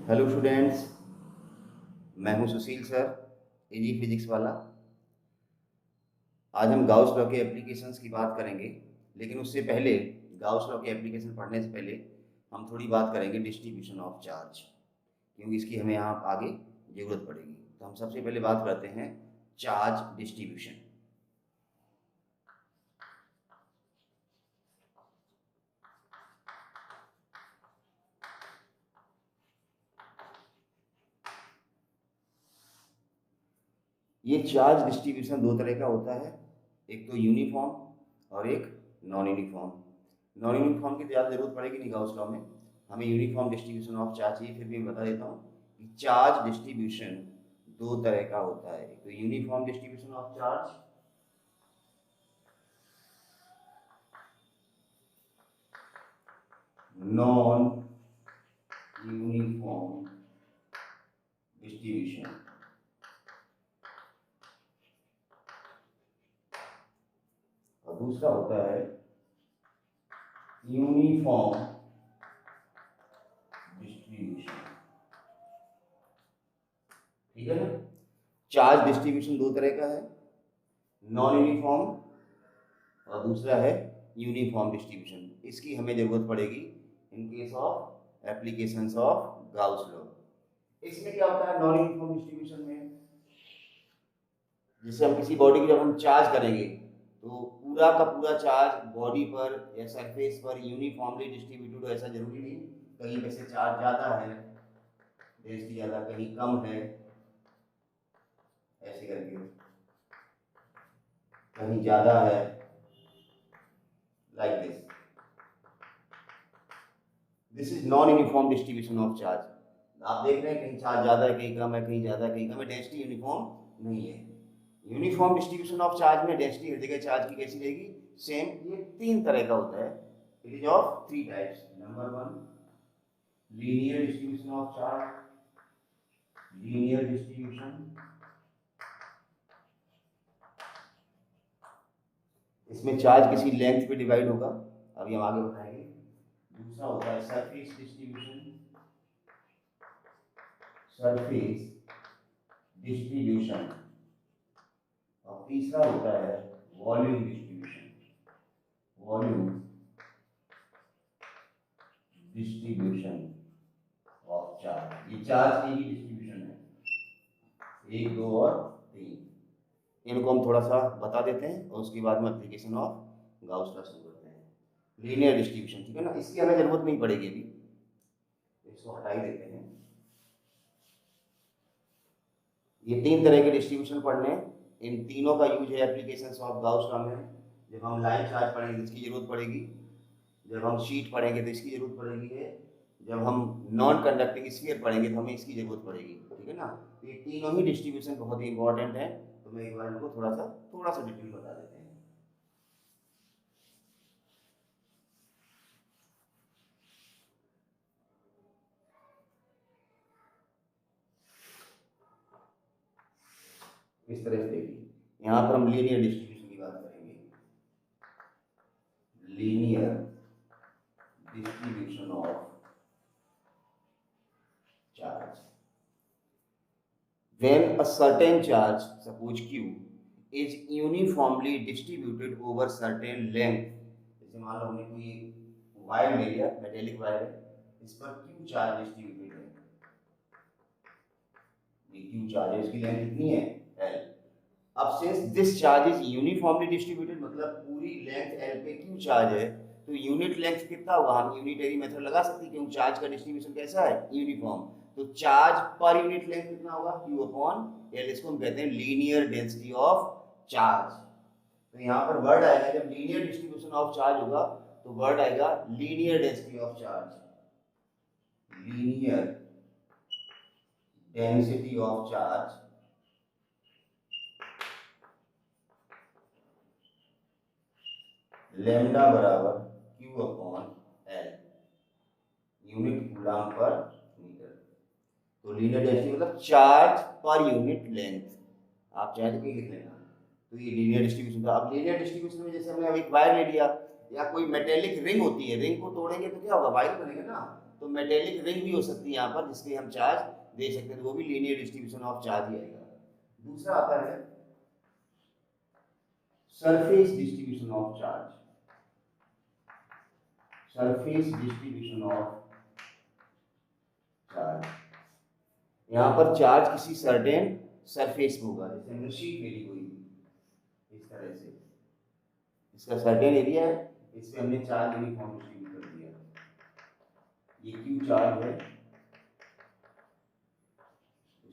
Hello students, मैं हूं सुशील sir, एजी physics वाला। आज हम गाउस लॉ के एप्लीकेशंस की बात करेंगे, लेकिन उससे पहले गाउस लॉ के एप्लीकेशन पढ़ने से पहले हम थोड़ी बात करेंगे डिस्ट्रीब्यूशन ऑफ चार्ज, क्योंकि इसकी हमें यहाँ आगे ज़रूरत पड़ेगी। तो हम सबसे पहले बात करते हैं चार्ज डिस्ट्रीब्यूशन। ये चार्ज डिस्ट्रीब्यूशन दो तरह का होता है, एक तो यूनिफॉर्म और एक नॉन यूनिफॉर्म। नॉन यूनिफॉर्म की तो ज़्यादा जरूरत पड़ेगी नहीं गाउस लॉ में, हमें यूनिफॉर्म डिस्ट्रीब्यूशन ऑफ चार्ज चाहिए। फिर भी मैं बता देता हूँ कि चार्ज डिस्ट्रीब्यूशन दो तरह का होता है, एक तो uniform distribution of charge, non uniform distribution. और दूसरा होता है यूनिफॉर्म डिस्ट्रीब्यूशन। ठीक है ना। चार्ज डिस्ट्रीब्यूशन दो तरह का है, नॉन यूनिफॉर्म और दूसरा है यूनिफॉर्म डिस्ट्रीब्यूशन। इसकी हमें जरूरत पड़ेगी in case of applications of Gauss law. इसमें क्या होता है नॉन यूनिफॉर्म डिस्ट्रीब्यूशन में, जैसे हम किसी बॉडी की जब हम चार्ज करेंगे तो पूरा का पूरा चार्ज बॉडी पर या सरफेस पर यूनिफॉर्मली डिस्ट्रीब्यूटेड हो, ऐसा जरूरी नहीं। कहीं पे से चार्ज ज़्यादा है, डेंसिटी ज़्यादा, कहीं कम है, ऐसे करके कहीं ज़्यादा है, like this. This is non uniform distribution of charge. आप देख रहे हैं कहीं चार्ज ज़्यादा है, कहीं कम है, कहीं ज़्यादा है, कहीं कम है, डेंसिटी यूनिफॉर्म नहीं है। यूनिफॉर्म डिस्ट्रीब्यूशन ऑफ चार्ज में डेंसिटी हर जगह चार्ज की कैसी रहेगी, सेम। ये तीन तरह का होता है, it is of three types. Number one, linear distribution of charge, linear distribution. इसमें चार्ज किसी लेंथ पे डिवाइड होगा, अभी हम आगे बताएंगे। दूसरा होता है सरफेस डिस्ट्रीब्यूशन, सरफेस डिस्ट्रीब्यूशन। और तीसरा होता है volume distribution, volume distribution of charge. ये चार्ज की ही डिस्ट्रीब्यूशन है, एक, दो और तीन। इनको हम थोड़ा सा बता देते हैं और उसके बाद में एप्लीकेशन ऑफ गाउस लॉ शुरू करते हैं। लीनियर डिस्ट्रीब्यूशन, ठीक है ना, इसकी हमें जरूरत नहीं पड़ेगी अभी, इसको हटा ही देते हैं। ये तीन तरह के डिस्ट्रीब्यूशन पढ़ने, इन तीनों का यूज है एप्लीकेशन ऑफ गाउस लॉ में। जब हम लाइन चार्ज पढ़ेंगे तो इसकी जरूरत पड़ेगी, जब हम शीट पढ़ेंगे तो इसकी जरूरत पड़ेगी है, जब हम नॉन कंडक्टिंग स्फीयर पढ़ेंगे तो हमें इसकी जरूरत पड़ेगी। ठीक है ना। तो ये तीनों ही डिस्ट्रीब्यूशन बहुत ही इंपॉर्टेंट है, तो मैं एक बार इनको थोड़ा सा डिटेल बता देते हैं। इस तरह से देखिए, यहाँ पर हम लीनियर डिस्ट्रीब्यूशन की बात करेंगे। Linear distribution of charge, when a certain charge, suppose q, is uniformly distributed over certain length। जैसे मान लो हमने कोई वायर ले लिया, मेटेलिक वायर है, इस पर q चार्ज डिस्ट्रीब्यूटेड है, ये q चार्ज है, इसकी लेंथ कितनी है l। अब since this charge is uniformly distributed, मतलब पूरी लेंथ l पे q चार्ज है, तो यूनिट लेंथ कितना होगा, हम यूनिटरी मेथड लगा सकते हैं क्योंकि चार्ज का डिस्ट्रीब्यूशन कैसा है, यूनिफॉर्म। तो चार्ज पर यूनिट लेंथ कितना होगा, q अपॉन l। इसको हम कहते हैं लीनियर डेंसिटी ऑफ चार्ज। तो यहाँ पर वर्ड आएगा, जब लीनियर डिस्ट्रीब्यूशन ऑफ चार्ज होगा तो वर्ड आएगा linear density of charge, linear density of charge lambda बराबर q upon l, unit coulomb per metre. तो लीनियर डेंसिटी मतलब चार्ज पर यूनिट लेंथ, आप चाहे तो लिख लेना। तो ये लीनियर डिस्ट्रीब्यूशन था। अब लीनियर डिस्ट्रीब्यूशन में जैसे हमने एक वायर ले लिया या कोई मेटेलिक रिंग होती है, रिंग को तोड़ेंगे तो क्या होगा, वायर बनेगा ना। तो मेटेलिक रिंग भी हो सकती है यहाँ पर, जिसके हम चार्ज दे सकते हैं, तो वो भी लीनियर डिस्ट्रीब्यूशन ऑफ चार्ज ही आएगा। दूसरा आता है surface distribution of charge. Surface distribution of charge, यहाँ पर चार्ज किसी सर्टेन सरफेस पे होगा, जैसे हमने शीट ले ली कोई इस तरह से, इसका सर्टेन एरिया है, इस पे हमने चार्ज यूनिफॉर्म डिस्ट्रीब्यूट कर दिया, ये क्यू चार्ज है,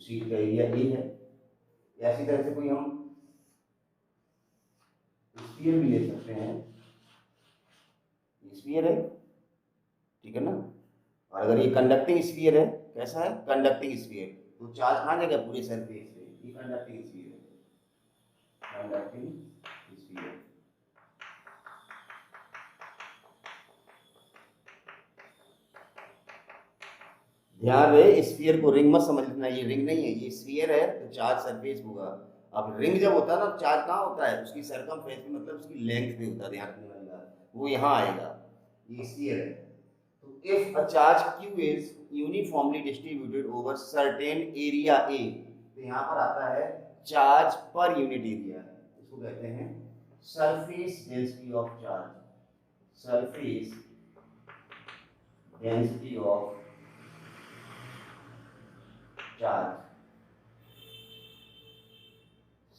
शीट का एरिया ए है। या इसी तरह से कोई हम स्फीयर भी ले सकते हैं, स्फीयर है, ठीक है ना। और अगर ये कंडक्टिंग स्फीयर है, कैसा है, कंडक्टिंग स्फीयर, तो चार्ज कहाँ जाएगा, पूरे सरफेस पे, ये कंडक्टिंग स्फीयर है, कंडक्टिंग स्फीयर। ध्यान रहे, स्फीयर को रिंग मत समझ लेना, ये रिंग नहीं है, ये स्फीयर है, तो चार्ज सरफेस होगा। अब रिंग जब होता है ना, चार्ज कहाँ होता है, उसकी सरकमफ्रेंस पे, मतलब उसकी लेंथ पे होता है, ध्यान रखने वाली बात, वो यहाँ आएगा, ये स्फीयर है। तो if a charge q is uniformly distributed over certain area A, तो यहाँ पर आता है चार्ज पर यूनिट एरिया, इसको कहते हैं surface density of charge, surface density of charge,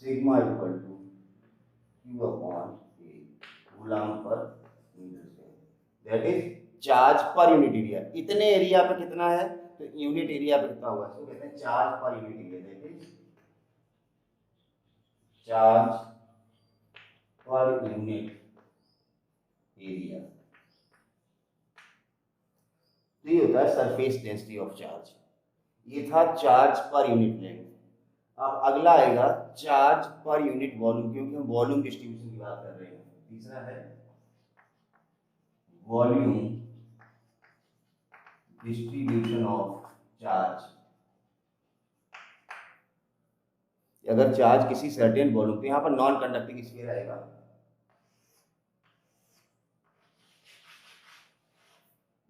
sigma equal to q upon a, coulomb per metre square, that is charge per unit area. इतने area पे कितना है, तो यूनिट एरिया पे कितना होगा, इसको कहते हैं charge per unit area, that is charge per unit area. तो ये होता है सरफेस डेंसिटी ऑफ चार्ज। ये था चार्ज पर यूनिट लेंथ। अब अगला आएगा चार्ज पर यूनिट वॉल्यूम, क्योंकि हम वॉल्यूम डिस्ट्रीब्यूशन की बात कर रहे हैं। तीसरा है वॉल्यूम डिस्ट्रीब्यूशन ऑफ चार्ज। अगर चार्ज किसी सर्टेन वॉल्यूम पे, यहाँ पर नॉन कंडक्टिंग स्फीयर आएगा,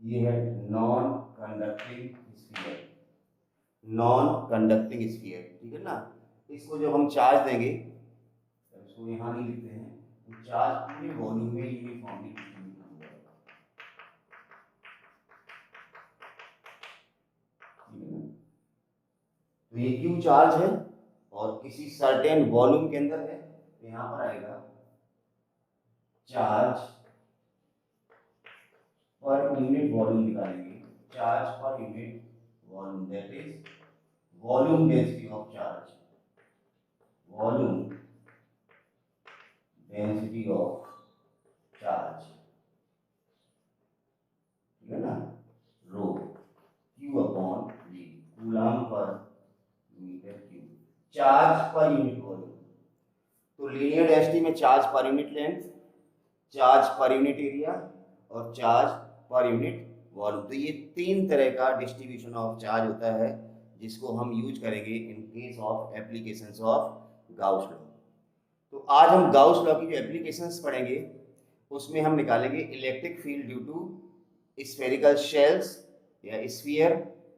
ये है non conducting sphere, non conducting sphere, ठीक है ना। इसको जब हम चार्ज देंगे, इसको यहाँ नहीं लिखते हैं, तो चार्ज पूरे वॉल्यूम में यूनिफॉर्मली डिस्ट्रीब्यूट होगा, तो ये क्यू चार्ज है और किसी सर्टेन वॉल्यूम के अंदर है, तो यहाँ पर आएगा चार्ज पर यूनिट वॉल्यूम निकालेंगे, charge per unit volume, that is volume density of charge, volume density of charge, ठीक है ना, rho Q upon V, coulomb per metre cube, charge per unit volume. तो लीनियर डेंसिटी में charge per unit length, charge per unit area और charge per unit volume, तो ये तीन तरह का डिस्ट्रीब्यूशन ऑफ चार्ज होता है, जिसको हम यूज करेंगे in case of applications of Gauss law. तो आज हम गाउस लॉ की जो एप्लीकेशंस पढ़ेंगे, उसमें हम निकालेंगे electric field due to spherical shells या स्फीयर,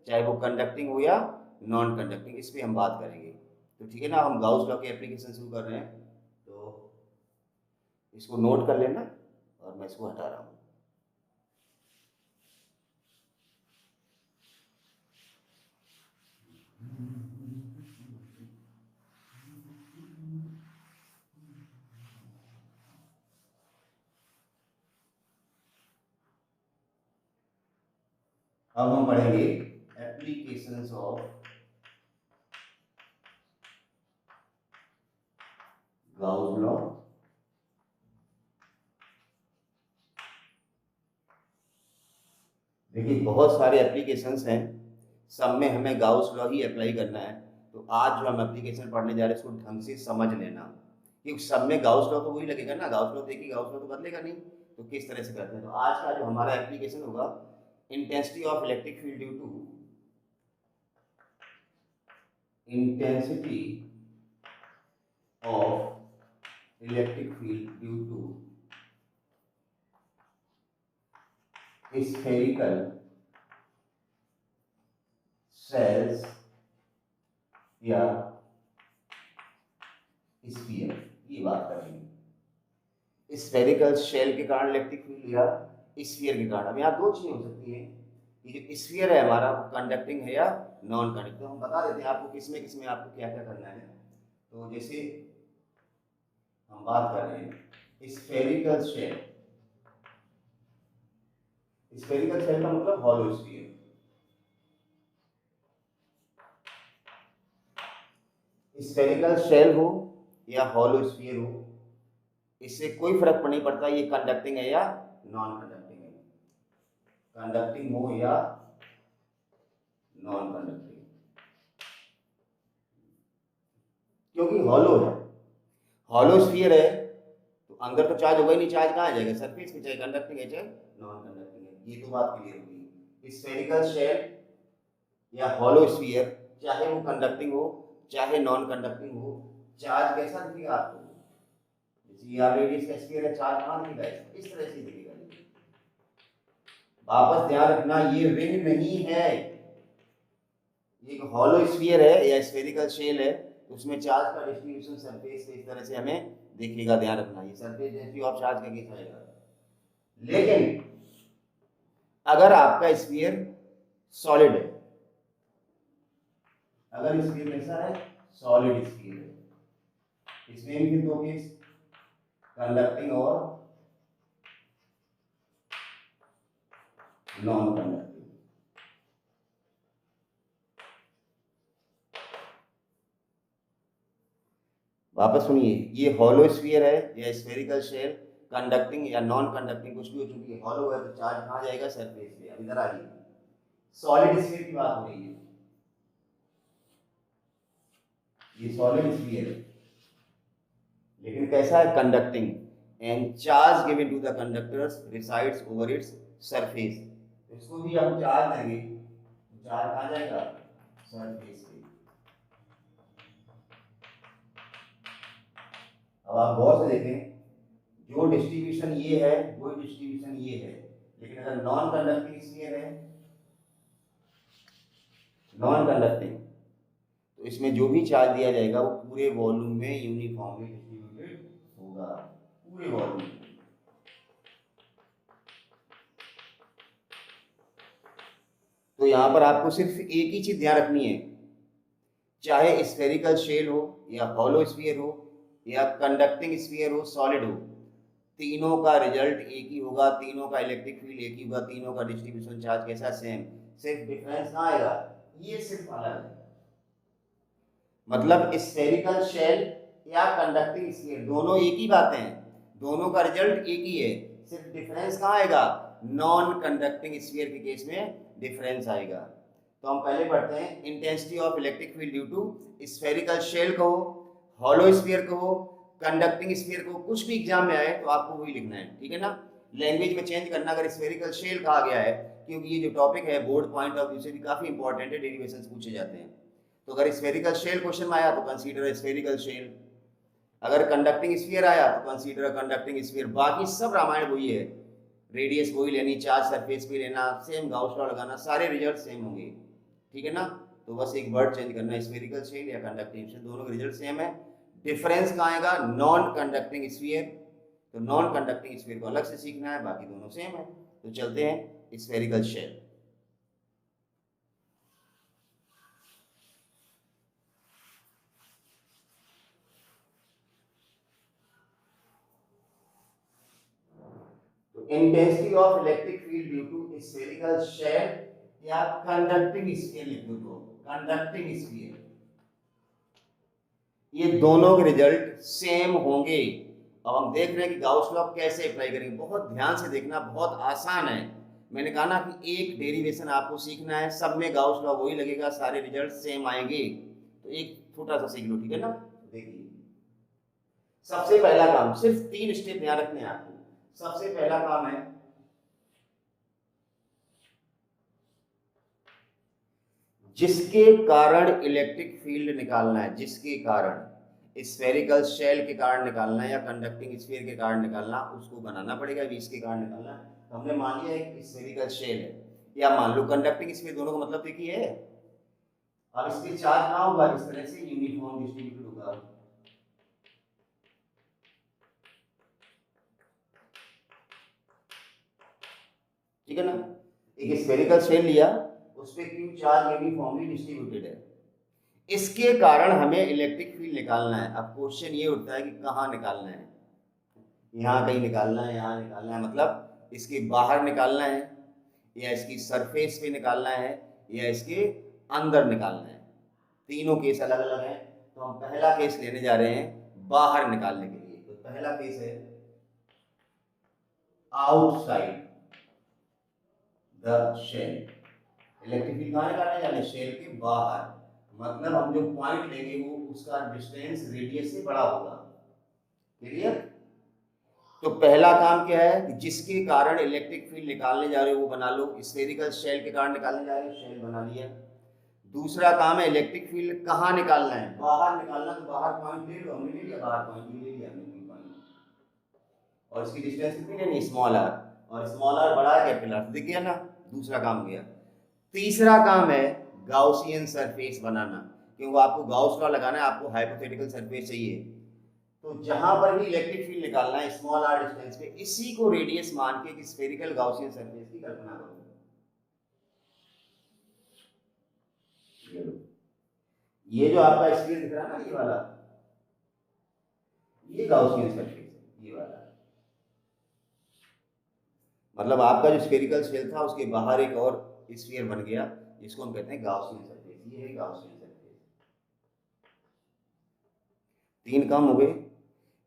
चाहे वो कंडक्टिंग हो या नॉन कंडक्टिंग, इस पर हम बात करेंगे। तो ठीक है ना, हम गाउस लॉ की एप्लीकेशन शुरू कर रहे हैं, तो इसको नोट कर लेना और मैं इसको हटा रहा हूँ। अब हम पढ़ेंगे एप्लीकेशंस ऑफ गाउस लॉ। देखिए बहुत सारे एप्लीकेशंस हैं, सब में हमें गाउस लॉ ही अप्लाई करना है। तो आज जो हम एप्लीकेशन पढ़ने जा रहे हैं, इसको ढंग से समझ लेना, क्योंकि सब में गाउस लॉ तो वही लगेगा ना, गाउस लॉ देखिए, गाउस लॉ तो बदलेगा नहीं, तो किस तरह से करते हैं। तो आज का जो हमारा एप्लीकेशन होगा, intensity of electric field due to, intensity of electric field due to spherical shells या स्फीयर, ये बात करेंगे। स्फेरिकल शेल के कारण इलेक्ट्रिक फील्ड या स्फीयर के कारण। अब यहाँ दो चीजें हो सकती हैं, ये जो स्फीयर है हमारा वो कंडक्टिंग है या नॉन कंडक्टिंग। हम बता देते हैं आपको किसमें आपको क्या क्या करना है। तो जैसे हम बात कर रहे हैं स्फेरिकल शेल, स्फेरिकल शेल का मतलब हॉलो स्फीयर। स्फेरिकल शेल हो या हॉलो स्फीयर हो, इससे कोई फर्क नहीं पड़ता ये कंडक्टिंग है या नॉन कंडक्टिंग है, कंडक्टिंग हो या नॉन कंडक्टिंग, क्योंकि हॉलो है, हॉलो स्फीयर है तो अंदर तो चार्ज होगा ही नहीं, चार्ज कहाँ जाएगा, सरफेस पे, चाहे कंडक्टिंग है चाहे नॉन कंडक्टिंग है। ये तो बात क्लियर होगी। स्फेरिकल शेल या हॉलो स्फीयर, चाहे वो कंडक्टिंग हो चाहे नॉन कंडक्टिंग हो, चार्ज कैसा दिखेगा आपको, जैसे ये रेडियस का स्फीयर है, चार्ज कहाँ दिखेगा, इस तरह से दिखेगा। वापस ध्यान रखना ये रिंग नहीं है, ये एक हॉलो स्फीयर है या स्फेरिकल शेल है, तो उसमें चार्ज का डिस्ट्रीब्यूशन सरफेस पे इस तरह से हमें दिखेगा। ध्यान रखना ये सरफेस डेंसिटी ऑफ चार्ज का केस आएगा। लेकिन अगर आपका स्फीयर सॉलिड है, अगर स्फीयर कैसा है, सॉलिड स्फीयर है, इसमें भी दो केस, कंडक्टिंग और नॉन कंडक्टिंग। वापस सुनिए, ये हॉलो स्फीयर है या स्फेरिकल शेल, कंडक्टिंग या नॉन कंडक्टिंग कुछ भी हो, चुकी हॉलो है तो चार्ज कहाँ जाएगा, सरफेस पे। अब इधर आ जाइए, सॉलिड स्फीयर की बात हो रही है, ये सॉलिड स्फीयर है लेकिन कैसा है, conducting, and charge given to the conductors resides over its surface. इसको भी हम चार्ज देंगे तो चार्ज कहाँ जाएगा, सरफेस पे। अब आप गौर से देखें, जो डिस्ट्रीब्यूशन ये है वो डिस्ट्रीब्यूशन ये है, लेकिन अगर नॉन कंडक्टिंग स्फीयर है, नॉन कंडक्टिंग, तो इसमें जो भी चार्ज दिया जाएगा वो पूरे वॉल्यूम में यूनिफॉर्मली डिस्ट्रीब्यूटेड होगा, पूरे वॉल्यूम में। तो यहां पर आपको सिर्फ एक ही चीज ध्यान रखनी है, चाहे स्फेरिकल शेल हो या हॉलो स्फीयर हो या कंडक्टिंग स्फीयर हो, सॉलिड हो, तीनों का रिजल्ट एक ही होगा, तीनों का इलेक्ट्रिक फील्ड एक ही होगा, तीनों का डिस्ट्रीब्यूशन चार्ज कैसा, सेम। सिर्फ डिफरेंस कहाँ आएगा, ये सिर्फ अलग है। मतलब स्फेरिकल शेल या कंडक्टिंग स्फीयर दोनों एक ही बातें हैं, दोनों का रिजल्ट एक ही है, सिर्फ डिफरेंस कहाँ आएगा, नॉन कंडक्टिंग स्फीयर के केस में डिफरेंस आएगा। तो हम पहले पढ़ते हैं intensity of electric field due to spherical shell को, हॉलो स्फीयर को, कंडक्टिंग स्फीयर को, कुछ भी एग्जाम में आए तो आपको वही लिखना है, ठीक है ना। लैंग्वेज में चेंज करना, अगर स्फेरिकल शेल कहा गया है, क्योंकि ये जो टॉपिक है बोर्ड पॉइंट ऑफ व्यू से भी काफी इंपॉर्टेंट है, डेरिवेशंस पूछे जाते हैं। तो अगर स्फेरिकल शेल क्वेश्चन में आया तो कंसीडर स्फेरिकल शेल, अगर कंडक्टिंग स्फीयर आया तो कंसीडर कंडक्टिंग स्फीयर। बाकी सब रामायण वही है, रेडियस वही लेनी, चार्ज सरफेस पे लेना, सेम गाउस लॉ लगाना, सारे रिजल्ट सेम होंगे, ठीक है ना। तो बस एक वर्ड चेंज करना है, स्फेरिकल शेल या कंडक्टिंग शेल, दोनों के रिजल्ट सेम है। डिफरेंस कहाँ आएगा, नॉन कंडक्टिंग स्फीयर, तो नॉन कंडक्टिंग स्फीयर को अलग से सीखना है, बाकी दोनों सेम है। तो चलते हैं spherical shell. Intensity of electric field due to spherical shell या कंडक्टिंग स्फीयर लिख दो, तो कंडक्टिंग स्फीयर, ये दोनों के रिजल्ट सेम होंगे। अब हम देख रहे हैं कि गाउस लॉ कैसे अप्लाई करेंगे, बहुत ध्यान से देखना, बहुत आसान है। मैंने कहा ना कि एक डेरिवेशन आपको सीखना है, सब में गाउस लॉ वही लगेगा, सारे रिजल्ट सेम आएंगे। तो एक छोटा सा सीख लो, ठीक है ना। देखिए सबसे पहला काम, सिर्फ 3 स्टेप ध्यान रखने हैं आपको। सबसे पहला काम है जिसके कारण इलेक्ट्रिक फील्ड निकालना है, जिसके कारण, स्फेरिकल शेल के कारण निकालना है या कंडक्टिंग स्फीयर के कारण निकालना, उसको बनाना पड़ेगा। अभी इसके कारण निकालना है, हमने मान लिया है कि स्फेरिकल शेल है या मान लो कंडक्टिंग स्फीयर, दोनों का मतलब एक ही है। अब इस पे चार्ज ना होगा, इस तरह से यूनिफॉर्म डिस्ट्रीब्यूटेड होगा। ठीक है ना, एक स्फेरिकल शेल लिया, उस पे क्यू चार्ज यूनिफॉर्मली डिस्ट्रीब्यूटेड है, इसके कारण हमें इलेक्ट्रिक फील्ड निकालना है। अब क्वेश्चन ये उठता है कि कहाँ निकालना है, यहाँ कहीं निकालना है, यहाँ निकालना है, मतलब इसके बाहर निकालना है या इसकी सरफेस पे निकालना है या इसके अंदर निकालना है। तीनों केस अलग अलग हैं, तो हम पहला केस लेने जा रहे हैं बाहर निकालने के लिए। तो पहला केस है outside the shell. Electric field कहाँ निकालने जा रहे हैं, शेल के बाहर, मतलब हम जो पॉइंट लेंगे वो उसका डिस्टेंस रेडियस से बड़ा होगा। क्लियर? तो पहला काम क्या है कि जिसके कारण इलेक्ट्रिक फील्ड निकालने जा रहे हो वो बना लो। स्फेरिकल शेल के कारण निकालने जा रहे हो, शेल बना लिया। दूसरा काम है इलेक्ट्रिक फील्ड कहाँ निकालना है, बाहर निकालना। तो बाहर पॉइंट ले लो, हमने ले लिया बाहर पॉइंट, ले लिया हमने पॉइंट, और इसकी डिस्टेंस कितनी लेनी, स्मॉल आर, और स्मॉल आर बड़ा है कैपिटल आर, दिख गया ना, दूसरा काम हो गया। तीसरा काम है गाउसियन सरफेस बनाना, क्योंकि आपको गाउस लॉ लगाना है, आपको हाइपोथेटिकल सरफेस चाहिए। तो जहां पर भी इलेक्ट्रिक फील्ड निकालना है स्मॉल आर डिस्टेंस पे, इसी को रेडियस मान के स्फेरिकल गाउसियन सरफेस की कल्पना करो। ये जो आपका स्फीयर दिख रहा है ना, ये वाला, ये गाउसियन सरफेस है, ये वाला। मतलब आपका जो स्फेरिकल शेल था उसके बाहर एक और स्फीयर बन गया, जिसको हम कहते हैं गाउसियन सरफेस। ये है गाउसियन सरफेस। तीन काम हो गए।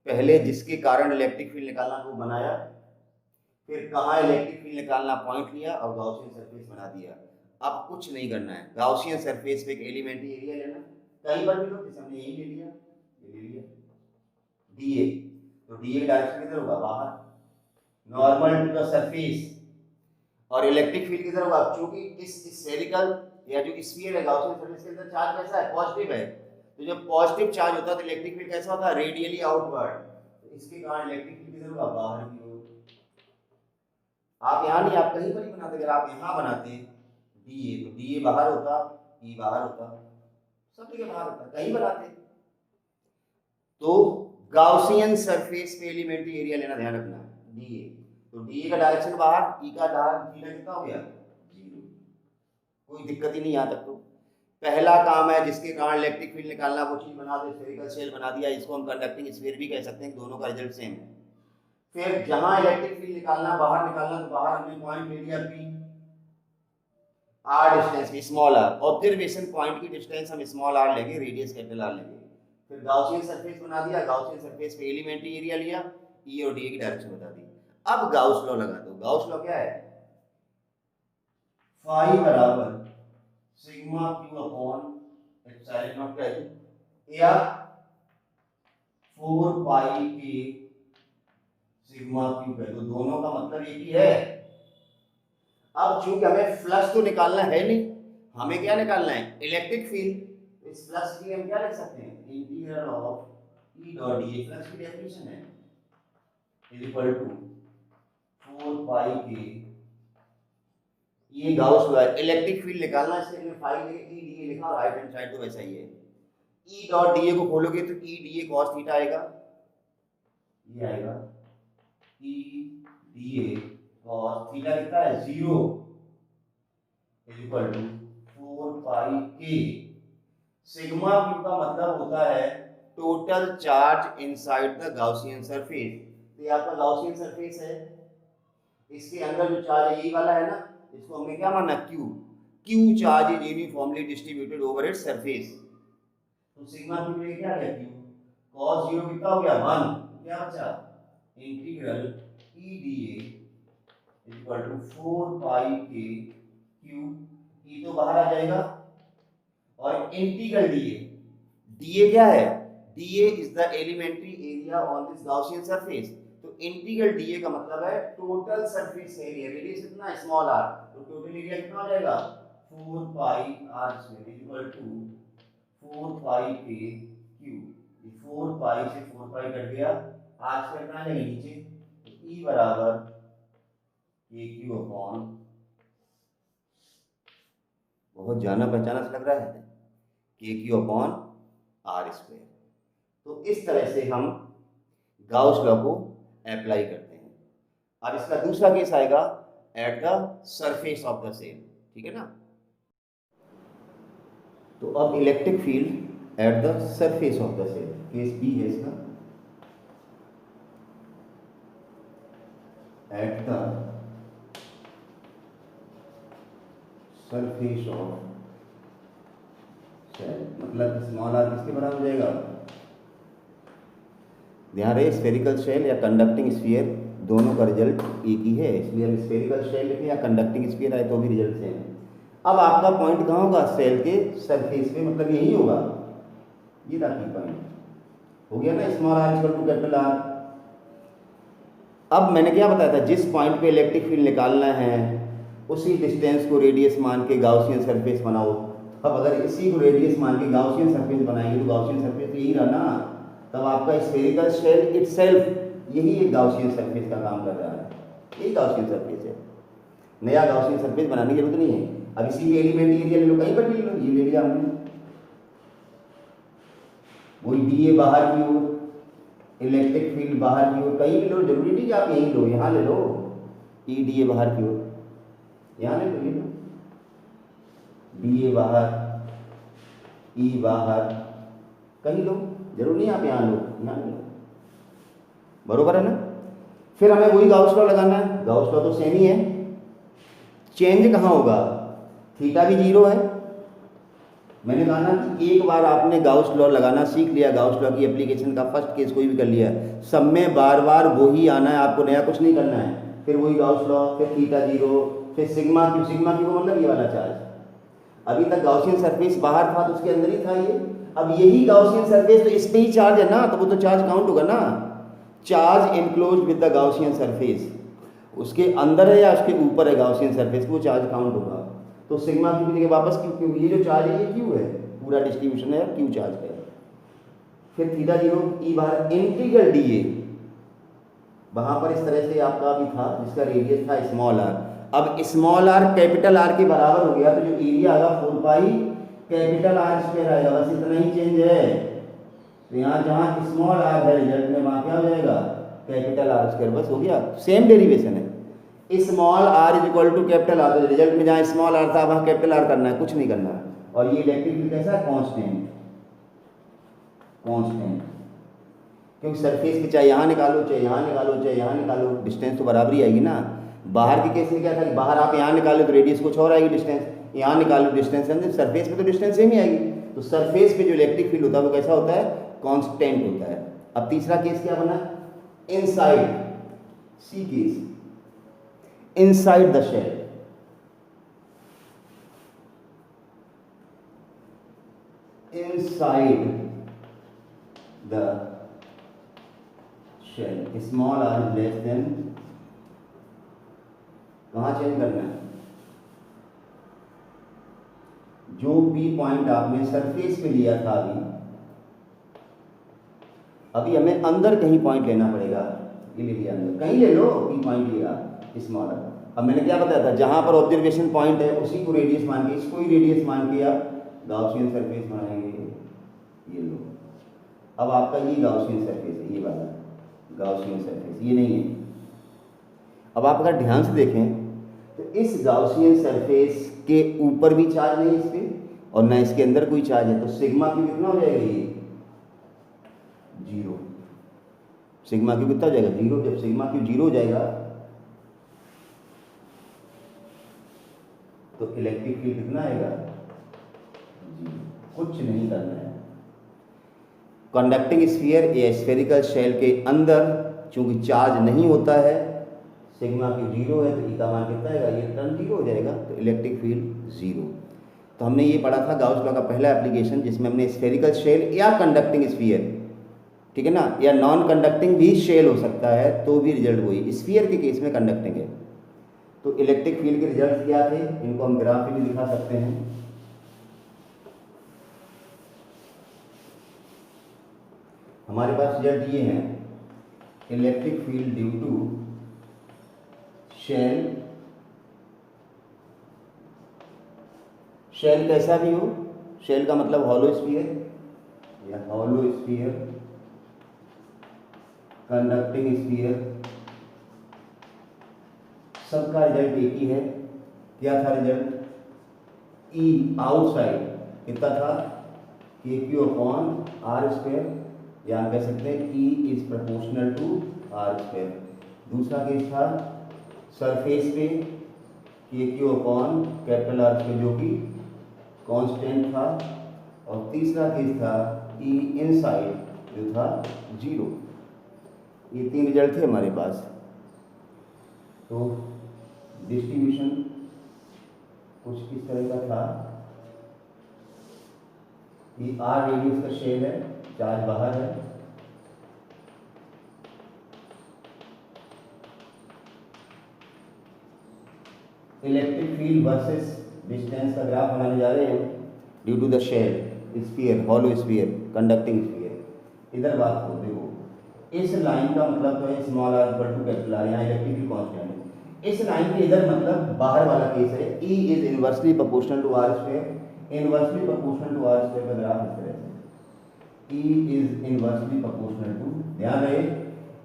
पहले जिसके कारण इलेक्ट्रिक फील्ड निकालना वो बनाया, फिर कहाँ इलेक्ट्रिक फील्ड निकालना पॉइंट लिया, और गाउसियन सरफेस बना दिया। अब कुछ नहीं करना है, गाउसियन सरफेस पे एक एलिमेंट्री एरिया लेना, कहीं पर भी लो, जैसे हमने यही ले लिया, ये ले लिया डीए। तो डीए डायरेक्शन किधर होगा, बाहर, नॉर्मल टू द सरफेस। और इलेक्ट्रिक फील्ड किधर होगा, चूंकि इस स्फेरिकल या जो स्फीयर है गाउसियन सरफेस के अंदर चार्ज कैसा है, पॉजिटिव है। तो जब पॉजिटिव चार्ज होता है तो इलेक्ट्रिक फील्ड कैसा होता है, रेडियली आउटवर्ड। तो इसके कारण इलेक्ट्रिक फील्ड किधर होगा, बाहर की ओर। आप यहाँ नहीं, आप कहीं पर ही बनाते, अगर आप यहाँ बनाते डीए तो डीए बाहर होता, ई बाहर होता, सब जगह बाहर होता, कहीं बनाते। तो गाउसियन सरफेस पे एलिमेंट्री एरिया लेना, ध्यान रखना, डीए। तो डीए का डायरेक्शन बाहर, ई का डायरेक्शन कितना हो गया, जीरो। कोई दिक्कत ही नहीं यहाँ तक। तो पहला काम है जिसके कारण इलेक्ट्रिक फील्ड निकालना, वो चीज बना दो, स्फेरिकल शेल बना दिया, इसको हम कंडक्टिंग स्फीयर भी कह सकते हैं, दोनों का रिजल्ट सेम है। फिर जहां इलेक्ट्रिक फील्ड निकालना, बाहर निकालना, तो बाहर हमने पॉइंट ले लिया पी, आर डिस्टेंस में, स्मॉल आर, ऑब्जर्वेशन पॉइंट की डिस्टेंस हम स्मॉल आर लेंगे, रेडियस कैपिटल आर लेंगे। फिर गाउसियन सरफेस बना दिया, गाउसियन सरफेस पे एलिमेंट्री एरिया लिया, ई और डी की डायरेक्शन बता दी। अब गाउस लॉ लगा दो। गाउस लॉ क्या है, फाई बराबर sigma Q upon epsilon not कह दो, या 4 पाई के सिग्मा क्यू कह दो, दोनों का मतलब एक ही है। अब चूंकि हमें फ्लक्स तो निकालना है नहीं, हमें क्या निकालना है, इलेक्ट्रिक फील्ड। इस फ्लक्स की हम क्या लिख सकते हैं, integral of E dot D, flux की डेफिनेशन है, इज इक्वल टू 4 पाई के, ये गाउस लॉ है। इलेक्ट्रिक फील्ड निकालना, इसलिए हमने फाई लेके ई डी लिखा, और राइट हैंड साइड तो वैसा ही है। ई डॉट डी को खोलोगे तो ई डी cos थीटा आएगा, ये आएगा ई डी cos थीटा कितना है, 0, is equal to 4 pi k. Sigma Q का मतलब होता है total charge inside the Gaussian surface. तो ये आपका गाउसियन सरफेस है, इसके अंदर जो चार्ज है यही वाला है ना, इसको हमने क्या माना, Q. Q charge is uniformly distributed over its surface. तो सिग्मा क्यू ये क्या है, क्यू, cos 0 कितना हो गया, 1, तो क्या बचा, integral E D is equal to 4 pi के क्यू, ई तो बाहर आ जाएगा, और इंटीग्रल डीए। डीए क्या है, DA is the elementary area on this Gaussian surface. तो इंटीग्रल डीए का मतलब है टोटल सरफेस एरिया, रेडियस कितना, स्मॉल आर, तो टोटल एरिया कितना हो जाएगा, 4 pi R square is equal to 4 pi के क्यू। 4 पाई से 4 पाई कट गया, आर स्क्वायर कितना आएगा नीचे, तो ई बराबर के क्यू अपॉन, बहुत जाना पहचाना सा लग रहा है, KQ/R²। तो इस तरह से हम गाउस लॉ को अप्लाई करते हैं। अब इसका दूसरा केस आएगा at the surface of the cell, ठीक है ना। तो अब electric field at the surface of the cell, case B है इसका, at the surface of cell, मतलब स्मॉल आर किसके बराबर हो जाएगा, ध्यान रहे स्फेरिकल शेल या कंडक्टिंग स्फीयर दोनों का रिजल्ट एक ही है, इसलिए हम स्फेरिकल शेल लिखें या कंडक्टिंग स्फीयर आए तो भी रिजल्ट सेम है। अब आपका पॉइंट कहाँ होगा, सेल के सरफेस पे, मतलब यही होगा, ये था की पॉइंट हो गया ना, small R equal to capital R. अब मैंने क्या बताया था, जिस पॉइंट पे इलेक्ट्रिक फील्ड निकालना है उसी डिस्टेंस को रेडियस मान के गाउसियन सरफेस बनाओ। अब अगर इसी को रेडियस मान के गाउसियन सरफेस बनाएंगे तो गाउसियन सरफेस तो यही रहा ना, तब आपका स्फेरिकल शेल इटसेल्फ यही एक गाउसियन सरफेस का काम कर रहा है, यही गाउसियन सरफेस है, नया गाउसियन सरफेस बनाने की जरूरत नहीं है। अब इसी के एलिमेंट एरिया ले लो, कहीं पर भी ले लो, ये ले लिया हमने, वही डीए बाहर की ओर, इलेक्ट्रिक फील्ड बाहर की ओर, कहीं भी लो, जरूरी नहीं कि आप यहीं लो, यहाँ ले लो, ई डीए बाहर की ओर, यहाँ ले लो, ये लो, डीए बाहर, ई बाहर, कहीं लो, जरूर नहीं आप यहाँ लो, यहाँ लो, बरोबर है ना। फिर हमें वही गाउस लॉ लगाना है, गाउस लॉ तो सेम ही है, चेंज कहाँ होगा, थीटा भी 0 है। मैंने कहा ना कि एक बार आपने गाउस लॉ लगाना सीख लिया, गाउस लॉ की एप्लीकेशन का फर्स्ट केस कोई भी कर लिया, सब में बार बार वही आना है, आपको नया कुछ नहीं करना है। फिर वही गाउस लॉ, फिर थीटा 0, फिर सिग्मा क्यू, सिग्मा क्यू मतलब ये वाला चार्ज, अभी तक गाउसियन सरफेस बाहर था तो उसके अंदर ही था ये, अब यही गाउसियन सरफेस तो इस पे ही चार्ज है ना, तो वो तो चार्ज काउंट होगा ना, charge enclose with the Gaussian surface, उसके अंदर है या उसके ऊपर है गाउसियन सरफेस, वो चार्ज काउंट होगा। तो सिग्मा क्यू की जगह वापस क्यू, क्यू ये जो चार्ज है ये क्यू है, पूरा डिस्ट्रीब्यूशन है क्यू चार्ज है। फिर थीटा 0 ई बाहर, इंटीग्रल डीए, वहां पर इस तरह से आपका भी था जिसका रेडियस था स्मॉल आर, अब स्मॉल आर कैपिटल आर के बराबर हो गया, तो जो एरिया आएगा 4 पाई कैपिटल आर स्क्वायर आएगा, बस इतना ही चेंज है। तो यहाँ जहाँ स्मॉल आर है रिजल्ट में, वहाँ क्या हो जाएगा, कैपिटल आर स्क्वायर, बस हो गया, सेम डेरिवेशन है। Small R is equal to capital R, तो रिजल्ट में जहाँ स्मॉल आर था वहाँ कैपिटल आर करना है, कुछ नहीं करना है। और ये इलेक्ट्रिक फील्ड कैसा है, कांस्टेंट, कांस्टेंट, क्योंकि सरफेस पे चाहे यहाँ निकालो चाहे यहाँ निकालो चाहे यहाँ निकालो, डिस्टेंस तो बराबर ही आएगी ना। बाहर के केस में क्या था कि बाहर आप यहाँ निकालो तो रेडियस कुछ और आएगी डिस्टेंस, यहाँ निकालो डिस्टेंस, सरफेस पे तो डिस्टेंस सेम ही आएगी। तो सरफेस पे जो इलेक्ट्रिक फील्ड होता है वो कैसा होता है, कांस्टेंट होता है। अब तीसरा केस क्या बना, inside, C case, inside the shell, inside the shell, small R is less than, कहाँ चेंज करना है, जो पी पॉइंट आपने सरफेस पे लिया था अभी हमें अंदर कहीं पॉइंट लेना पड़ेगा, ये ले लिया अंदर, कहीं ले लो, पी पॉइंट लिया स्मॉल आर। अब मैंने क्या बताया था, जहां पर ऑब्जर्वेशन पॉइंट है उसी को रेडियस मान के, इसको ही रेडियस मान के आप गाउसियन सरफेस बनाएंगे, ये लो। अब आपका ये गाउसियन सरफेस है, ये वाला गाउसियन सरफेस, ये नहीं है। अब आप अगर ध्यान से देखें तो इस गाउसियन सरफेस के ऊपर भी चार्ज नहीं इस पे, और ना इसके अंदर कोई चार्ज है, तो सिग्मा क्यू कितना हो जाएगा, ये 0, सिग्मा क्यू कितना हो जाएगा 0। जब सिग्मा क्यू 0 हो जाएगा तो इलेक्ट्रिक फील्ड कितना आएगा, 0, कुछ नहीं करना है। कंडक्टिंग स्फीयर या स्फेरिकल शेल के अंदर चूंकि चार्ज नहीं होता है, सिग्मा क्यू 0 है, तो ई का मान कितना आएगा, ये टर्म 0 हो जाएगा, तो इलेक्ट्रिक फील्ड 0। तो हमने ये पढ़ा था गाउस लॉ का पहला एप्लीकेशन, जिसमें हमने स्फेरिकल शेल या कंडक्टिंग स्फीयर, ठीक है ना, या नॉन कंडक्टिंग भी शेल हो सकता है तो भी रिजल्ट वही, स्फीयर के केस में कंडक्टिंग है। तो इलेक्ट्रिक फील्ड के रिजल्ट क्या थे, इनको हम ग्राफ में भी दिखा सकते हैं। हमारे पास रिजल्ट ये है, electric field due to shell, shell कैसा भी हो, शेल का मतलब हॉलो स्फीयर या हॉलो स्फीयर, कंडक्टिंग स्फीयर, सबका रिजल्ट एक ही है। क्या था रिजल्ट? ई आउटसाइड कितना था? के क्यू अपॉन आर स्क्वायर, या हम कह सकते हैं E is proportional to R square. दूसरा केस था सरफेस पे k q upon capital R square जो कि कांस्टेंट था, और तीसरा केस था ई इनसाइड जो था 0। ये 3 रिजल्ट थे हमारे पास। तो डिस्ट्रीब्यूशन कुछ इस तरह का था कि आर रेडियस का शेल है, चार्ज बाहर है, इलेक्ट्रिक फील्ड वर्सेस डिस्टेंस का ग्राफ बनाने जा रहे हैं due to the shell sphere, hollow sphere, conducting sphere. इधर बात को देखो, इस लाइन का मतलब तो है small R equal to capital R, यहाँ इलेक्ट्रिक फील्ड कांस्टेंट है। इस लाइन के इधर मतलब बाहर वाला केस है, E is inversely proportional to R square. Inversely proportional to R square का ग्राफ इस तरह से, E is inversely proportional to, ध्यान रहे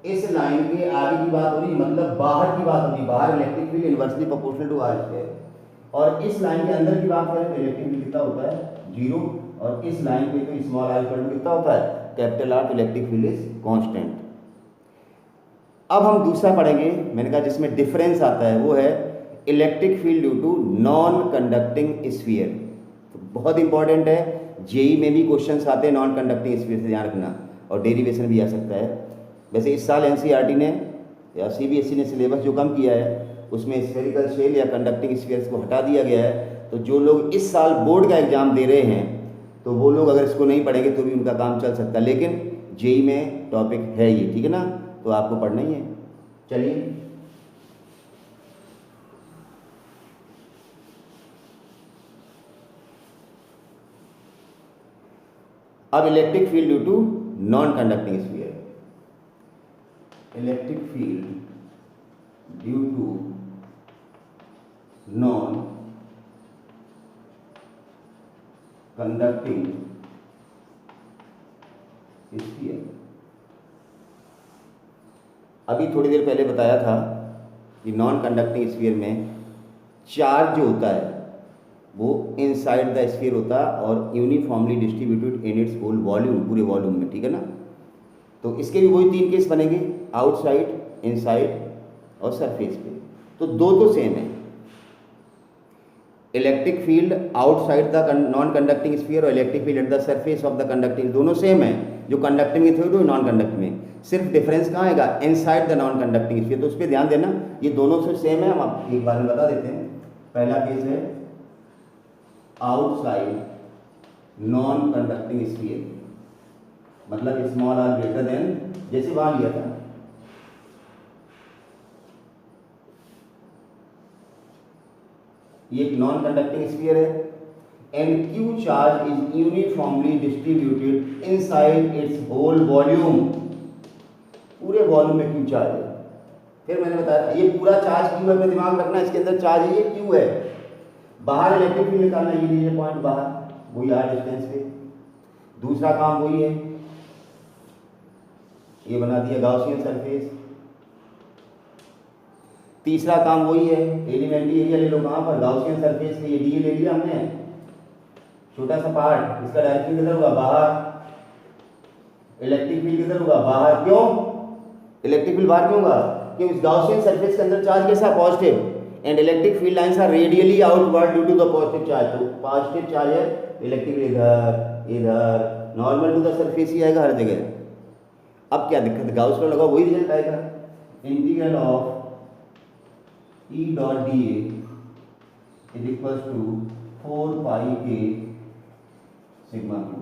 इस लाइन के आगे की बात हो रही, मतलब बाहर की बात हो रही, बाहर electric field inversely proportional to R square, और इस लाइन के अंदर की बात करें तो इलेक्ट्रिक फील्ड कितना होता है? 0, और इस लाइन पे तो स्मॉल आर इक्वल टू कितना होता है? कैपिटल आर, तो इलेक्ट्रिक फील्ड इज कांस्टेंट। अब हम दूसरा पढ़ेंगे, मैंने कहा जिसमें डिफरेंस आता है, वो है electric field due to non conducting sphere. तो बहुत इंपॉर्टेंट है, जेई में भी क्वेश्चंस आते हैं नॉन कंडक्टिंग स्फीयर से, ध्यान रखना, और डेरिवेशन भी आ सकता है। वैसे इस साल एनसीईआरटी ने या सीबीएसई ने सिलेबस जो कम किया है उसमें स्फेरिकल शेल या कंडक्टिंग स्फीयर्स को हटा दिया गया है। तो जो लोग इस साल बोर्ड का एग्जाम दे रहे हैं तो वो लोग अगर इसको नहीं पढ़ेंगे तो भी उनका काम चल सकता है, लेकिन जेई में टॉपिक है ये, ठीक है ना, तो आपको पढ़ना ही है। चलिए अब electric field due to non conducting sphere, electric field due to non conducting sphere. अभी थोड़ी देर पहले बताया था कि नॉन कंडक्टिंग स्फीयर में चार्ज जो होता है वो इनसाइड द स्फीयर होता है और uniformly distributed in its whole volume, पूरे वॉल्यूम में, ठीक है ना। तो इसके भी वही 3 केस बनेंगे, आउटसाइड, इनसाइड और सरफेस पे। तो दो तो सेम है, electric field outside the non conducting sphere और electric field at the surface of the conducting, दोनों सेम है। जो कंडक्टिंग में थे वो नॉन कंडक्टिंग में, सिर्फ डिफरेंस कहाँ आएगा? Inside the non conducting sphere. तो उस पर ध्यान देना, ये दोनों से सेम है। हम आप एक बार में बता देते हैं। पहला केस है आउटसाइड नॉन कंडक्टिंग स्फीयर, मतलब स्मॉल आर ग्रेटर देन, जैसे वहां लिया था, ये एक नॉन कंडक्टिंग स्फीयर है and Q charge is uniformly distributed inside its whole volume, पूरे वॉल्यूम में क्यू चार्ज है। फिर मैंने बताया ये पूरा चार्ज क्यू है, अपने दिमाग रखना, इसके अंदर चार्ज है, ये क्यू है। बाहर इलेक्ट्रिक फील्ड निकालना, ये लीजिए पॉइंट बाहर, वही आर डिस्टेंस पे। दूसरा काम वही है, ये बना दिया गाउसियन सरफेस। तीसरा काम वही है, एलिमेंट्री एरिया ले लो, कहाँ पर? गाउसियन सरफेस पे। ये डी ले लिया हमने, छोटा सा पार्ट, इसका डायरेक्ट फील्ड किधर होगा? बाहर। इलेक्ट्रिक फील्ड किधर होगा? बाहर। क्यों इलेक्ट्रिक फील्ड बाहर क्यों होगा? क्योंकि इस गाउसियन सरफेस के अंदर चार्ज कैसा? Positive, and electric field lines are radially outward due to the positive charge. तो पॉजिटिव चार्ज है, इलेक्ट्रिक इधर इधर, नॉर्मल टू द सरफेस ही आएगा हर जगह। अब क्या दिक्कत? गाउस लॉ लगाओ, वही रिजल्ट आएगा। Integral of E dot D is equal to 4 pi k sigma Q.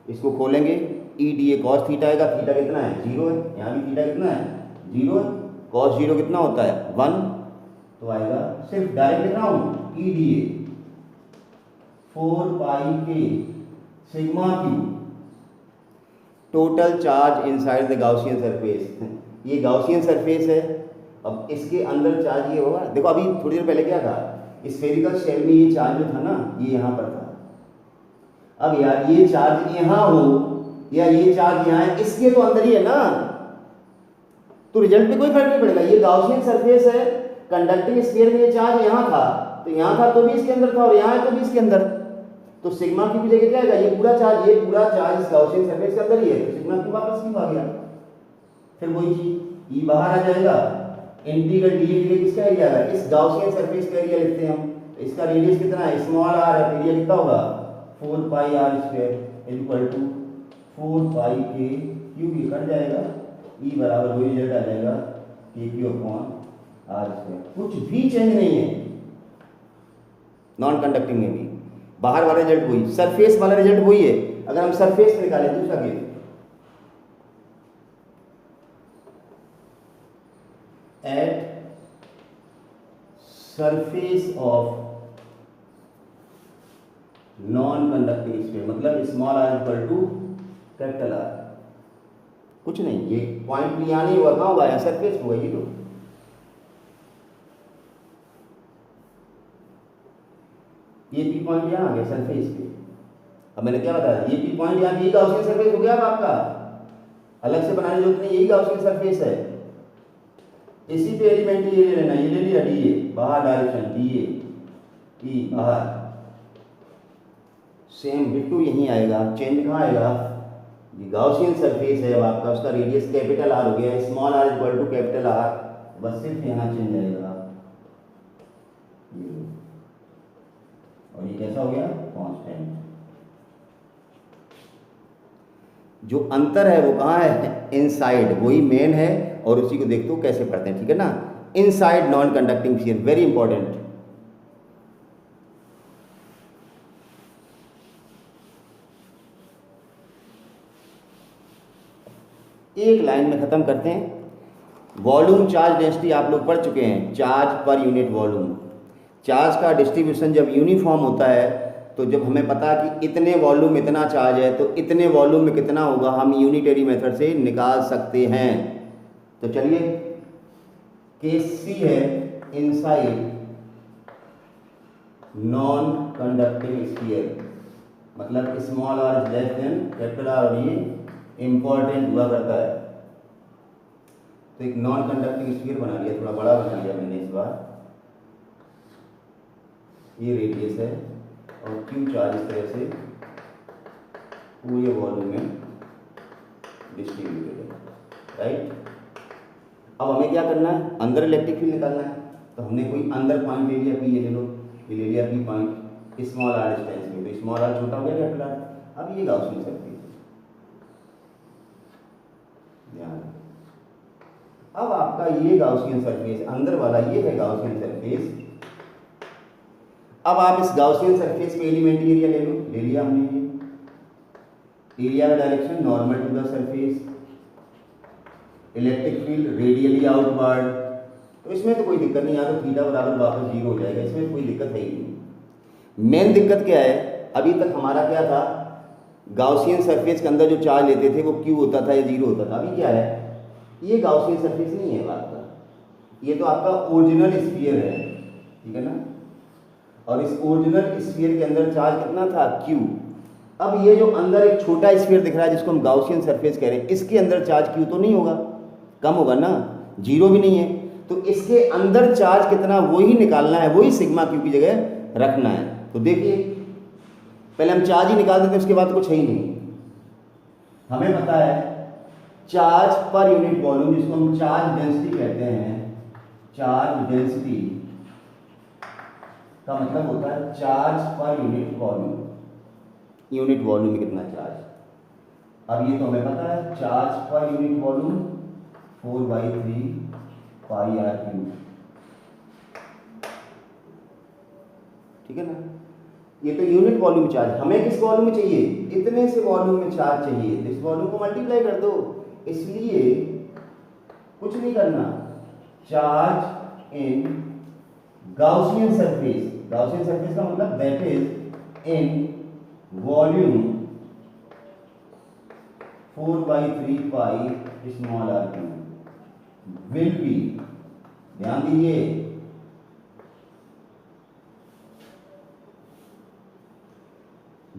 इसको खोलेंगे, E D A cos theta आएगा, थीटा कितना है? 0 है, यहाँ भी थीटा कितना है? 0 है, कॉस 0 कितना होता है? 1, तो आएगा सिर्फ डायरेक्ट लिख रहा हूँ, ई D A 4 pi k sigma Q total charge inside the Gaussian surface. ये गाउसियन सरफेस है, अब इसके अंदर चार्ज ये होगा। देखो अभी थोड़ी देर पहले क्या था, स्फेरिकल शेल में ये चार्ज जो था ना, ये यहाँ पर था, अब यार ये चार्ज यहाँ हो या ये चार्ज यहाँ है, इसके तो अंदर ही है ना, तो रिजल्ट पे कोई फर्क नहीं पड़ेगा। ये गॉसियन सरफेस है, कंडक्टिंग स्फीयर में ये चार्ज यहाँ था, तो यहाँ था तो भी इसके अंदर था और यहाँ है तो भी इसके अंदर, तो सिग्मा क्यू की जगह क्या आएगा, ये पूरा चार्ज इस गॉसियन सरफेस के अंदर ही है, तो सिग्मा क्यू वापस क्यों आ गया। फिर वही चीज ई बाहर आ जाएगा, इंटीग्रल डी की जगह किसका एरिया आएगा, इस गॉसियन सरफेस का एरिया लिखते हैं हम, तो इसका रेडियस कितना है, स्मॉल आर है, एरिया कितना होगा 4 pi R square equal to 4 pi के क्यू, ये कट जाएगा, ई बराबर वही रिजल्ट आ जाएगा के क्यू अपॉन आर स्क्वायर। कुछ भी चेंज नहीं है नॉन कंडक्टिंग में भी, बाहर वाला रिजल्ट वही, सरफेस वाला रिजल्ट वही है। अगर हम सरफेस पे निकालें दूसरा case, at surface of non conducting sphere, मतलब small R equal to capital R, कुछ नहीं, ये पॉइंट भी यहाँ नहीं हुआ, कहाँ हुआ, सरफेस हुआ, ये तो ये पी पॉइंट यहाँ आ गया सरफेस पे। अब मैंने क्या बताया, ये पी पॉइंट यहाँ, यही गॉसियन सरफेस हो गया अब आपका, अलग से बनाने की जरूरत नहीं, यही गॉसियन सरफेस है। इसी पे एलिमेंट ये ले लेना, ये ले लिया डी ए, बाहर डायरेक्शन डी ए बाहर, सेम बिट्टू यहीं आएगा, चेंज कहाँ आएगा, ये गॉसियन सरफेस है अब आपका, उसका रेडियस कैपिटल आर हो गया, small R equal to capital R, बस सिर्फ यहाँ चेंज आएगा, और ये कैसा हो गया कांस्टेंट। जो अंतर है वो कहाँ है, इनसाइड, वही मेन है, और उसी को देखते हो कैसे पढ़ते हैं, ठीक है ना, inside non conducting sphere, very important. एक लाइन में खत्म करते हैं। वॉल्यूम चार्ज डेंसिटी आप लोग पढ़ चुके हैं, charge per unit volume. Charge का डिस्ट्रीब्यूशन जब यूनिफॉर्म होता है, तो जब हमें पता कि इतने वॉल्यूम इतना चार्ज है, तो इतने वॉल्यूम में कितना होगा, हम यूनिटरी मेथड से निकाल सकते हैं। तो चलिए, केस सी है इनसाइड नॉन कंडक्टिंग स्फीयर, मतलब small R is less than capital R, और ये इंपॉर्टेंट हुआ करता है। तो एक नॉन कंडक्टिंग स्फीयर बना लिया, थोड़ा बड़ा बना लिया मैंने इस बार, ये रेडियस है और क्यू चार्ज इस तरह से पूरे वॉल्यूम में डिस्ट्रीब्यूटेड है, राइट। अब हमें क्या करना है, अंदर इलेक्ट्रिक फील्ड निकालना है, तो हमने कोई अंदर पॉइंट ले लिया, पी, ये ले लो, ये ले लिया P point small R distance में, तो स्मॉल आर छोटा हो गया कैपिटल आर। अब ये गॉसियन सरफेस, ध्यान, अब आपका ये गॉसियन सरफेस अंदर वाला, ये है गॉसियन सरफेस। अब आप इस गॉसियन सरफेस पे एलिमेंट्री एरिया ले लो, ले लिया हमने, ये एरिया का direction normal to the surface, electric field radially outward, तो इसमें तो कोई दिक्कत नहीं, यहाँ तो थीटा बराबर वापस जीरो हो जाएगा, इसमें तो कोई दिक्कत है ही नहीं। मेन दिक्कत क्या है, अभी तक हमारा क्या था, गॉसियन सरफेस के अंदर जो चार्ज लेते थे वो क्यू होता था या जीरो होता था। अभी क्या है, ये गॉसियन सरफेस नहीं है बात का, ये तो आपका ओरिजिनल स्फीयर है, ठीक है ना, और इस ओरिजिनल स्फीयर के अंदर चार्ज कितना था, क्यू। अब ये जो अंदर एक छोटा स्फीयर दिख रहा है जिसको हम गॉसियन सरफेस कह रहे हैं, इसके अंदर चार्ज क्यू तो नहीं होगा, कम होगा ना, जीरो भी नहीं है, तो इसके अंदर चार्ज कितना वही निकालना है, वही सिग्मा क्यू की जगह रखना है। तो देखिए, पहले हम चार्ज ही निकाल देते हैं, उसके बाद कुछ है ही नहीं। हमें पता है चार्ज पर यूनिट वॉल्यूम, जिसको हम चार्ज डेंसिटी कहते हैं, चार्ज डेंसिटी का मतलब होता है charge per unit volume, unit volume में कितना चार्ज। अब ये तो हमें पता है, charge per unit volume 4/3 pi R cube, ठीक है ना, ये तो यूनिट वॉल्यूम चार्ज। हमें किस वॉल्यूम में चाहिए, इतने से वॉल्यूम में चार्ज चाहिए, तो इस वॉल्यूम को मल्टीप्लाई कर दो। इसलिए कुछ नहीं करना, charge in Gaussian surface, Gaussian surface का मतलब that is in volume 4/3 pi small R cube will be, ध्यान दीजिए,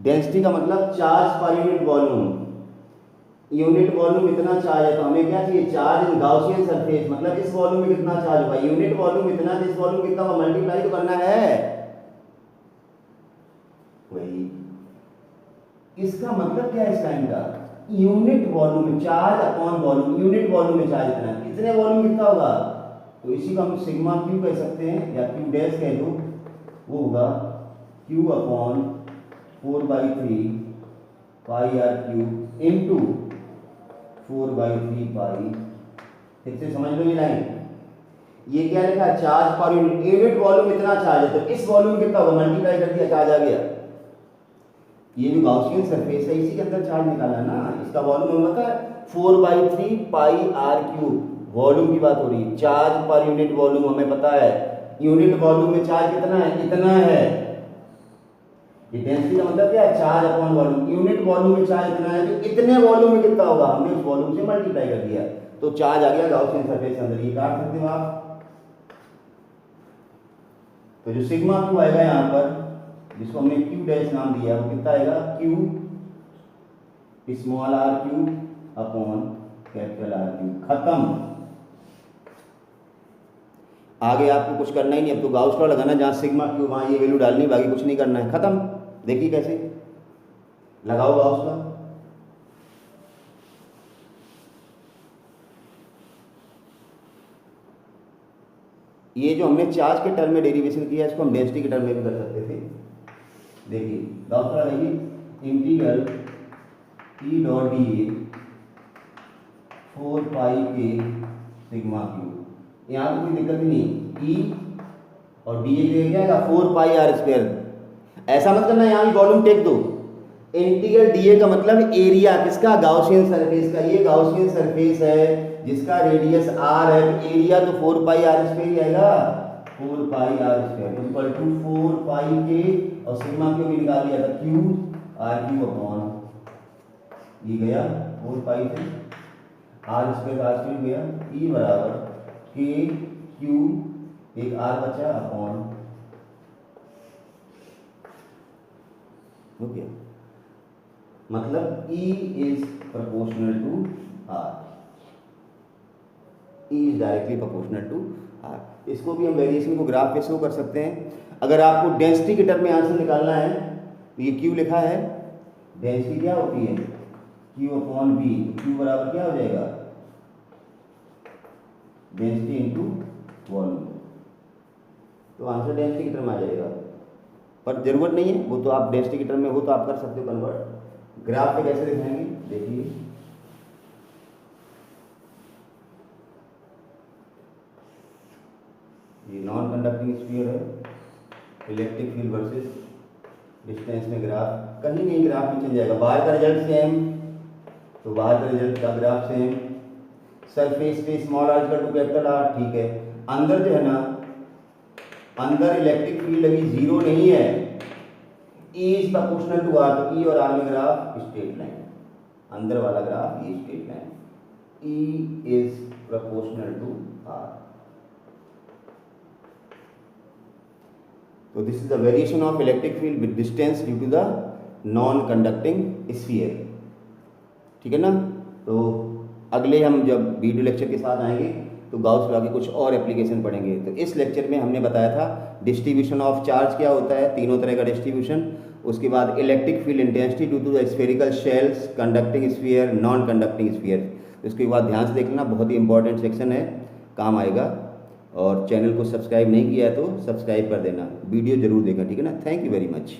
डेंसिटी का मतलब charge per unit volume, unit volume इतना चार्ज है तो हमें क्या चाहिए, चार्ज इन गाउसियन सरफेस, मतलब इस वॉल्यूम में कितना चार्ज होगा, यूनिट वॉल्यूम इतना तो इस वॉल्यूम कितना होगा, मल्टीप्लाई तो करना है वही। इसका मतलब क्या है इस लाइन का, unit volume charge upon volume, unit volume में चार्ज इतना, कितने वॉल्यूम कितना होगा, तो इसी को हम सिग्मा क्यू कह सकते हैं या क्यू डैश कह दो, वो होगा Q upon 4/3 pi R cube into 4/3 pi. फिर से समझ लो ये लाइन, ये क्या लिखा है, charge per unit, unit volume इतना चार्ज है तो इस वॉल्यूम कितना होगा, मल्टीप्लाई कर दिया चार्ज आ गया। ये जो गाउसियन सरफेस है इसी के अंदर चार्ज निकालना है ना, इसका वॉल्यूम हमें पता है 4/3 पाई आर क्यूब, वॉल्यूम की बात हो रही है, चार्ज पर यूनिट वॉल्यूम हमें पता है, यूनिट वॉल्यूम में चार्ज कितना है, इतना है। ये डेंसिटी का मतलब क्या है, charge upon volume, unit volume में चार्ज इतना है तो इतने वॉल्यूम में कितना होगा, हमने उस वॉल्यूम से मल्टीप्लाई कर दिया तो चार्ज आ गया गाउसियन सरफेस के अंदर। ये काट सकते हो आप, तो जो सिग्मा क्यू आएगा यहाँ पर, जिसको हमने क्यू डैश नाम दिया, वो कितना आएगा, Q small R Q upon capital R Q, खत्म। आगे आपको कुछ करना ही नहीं, अब तो गाउस लॉ लगाना, जहाँ सिग्मा क्यू वहाँ ये वैल्यू डालनी, बाकी कुछ नहीं करना है, खत्म। देखिए कैसे लगाओ गाउस लॉ, ये जो हमने चार्ज के टर्म में डेरिवेशन किया इसको हम डेंसिटी के टर्म में भी कर सकते थे। देखिए गाउस लॉ लगाइए, integral E dot D A 4 pi k sigma Q, यहाँ तो कोई दिक्कत ही नहीं, ई और डी ए क्या आएगा 4 पाई आर स्क्वायर। ऐसा मत करना यहाँ भी वॉल्यूम टेक दो, इंटीग्रल डी ए का मतलब एरिया किसका, गाउसियन सरफेस का, ये गाउसियन सरफेस है जिसका रेडियस आर है, तो एरिया तो 4 पाई आर स्क्वायर ही आएगा, 4 pi R square equal to 4 pi के, और सिग्मा क्यू भी निकाल लिया था, क्यू आर क्यू अपॉन, ये गया 4 पाई से आर स्क्वायर गया, ई बराबर के क्यू एक आर बचा अपॉन, हो गया, मतलब E is proportional to R, E is directly proportional to R। इसको भी हम वेरिएशन को ग्राफ पे शो कर सकते हैं। अगर आपको डेंसिटी के टर्म में आंसर निकालना है तो ये Q लिखा है, डेंसिटी क्या होती है, Q अपॉन B, Q बराबर क्या हो जाएगा, डेंसिटी इंटू वॉल्यूम, तो आंसर डेंसिटी के टर्म आ जाएगा। पर जरूरत नहीं है, वो तो आप डेंसिटी के टर्म में हो तो आप कर सकते हो कन्वर्ट। ग्राफ पे कैसे दिखाएंगे, देखिए ये नॉन कंडक्टिंग स्फीयर है, इलेक्ट्रिक फील्ड वर्सेस डिस्टेंस में ग्राफ कहीं नहीं, ग्राफ में चल जाएगा, बाहर का रिजल्ट सेम तो बाहर का रिजल्ट का ग्राफ सेम, सरफेस पे स्मॉल आर का टू कैपिटल आर, ठीक है। अंदर जो है ना, अंदर इलेक्ट्रिक फील्ड अभी जीरो नहीं है, E is proportional to R, तो E और R में ग्राफ स्ट्रेट लाइन, अंदर वाला ग्राफ ये straight line, E is proportional to R। तो this is the variation of electric field with distance due to the non conducting sphere, ठीक है ना। तो अगले हम जब वीडियो लेक्चर के साथ आएंगे तो गाउस लॉ के कुछ और एप्लीकेशन पढ़ेंगे। तो इस लेक्चर में हमने बताया था डिस्ट्रीब्यूशन ऑफ चार्ज क्या होता है, तीनों तरह का डिस्ट्रीब्यूशन, उसके बाद electric field intensity due to the spherical shells, conducting sphere, non conducting sphere. उसके बाद ध्यान से देखना, बहुत ही इंपॉर्टेंट सेक्शन है, काम आएगा। और चैनल को सब्सक्राइब नहीं किया है तो सब्सक्राइब कर देना, वीडियो जरूर देखना, ठीक है ना। Thank you very much.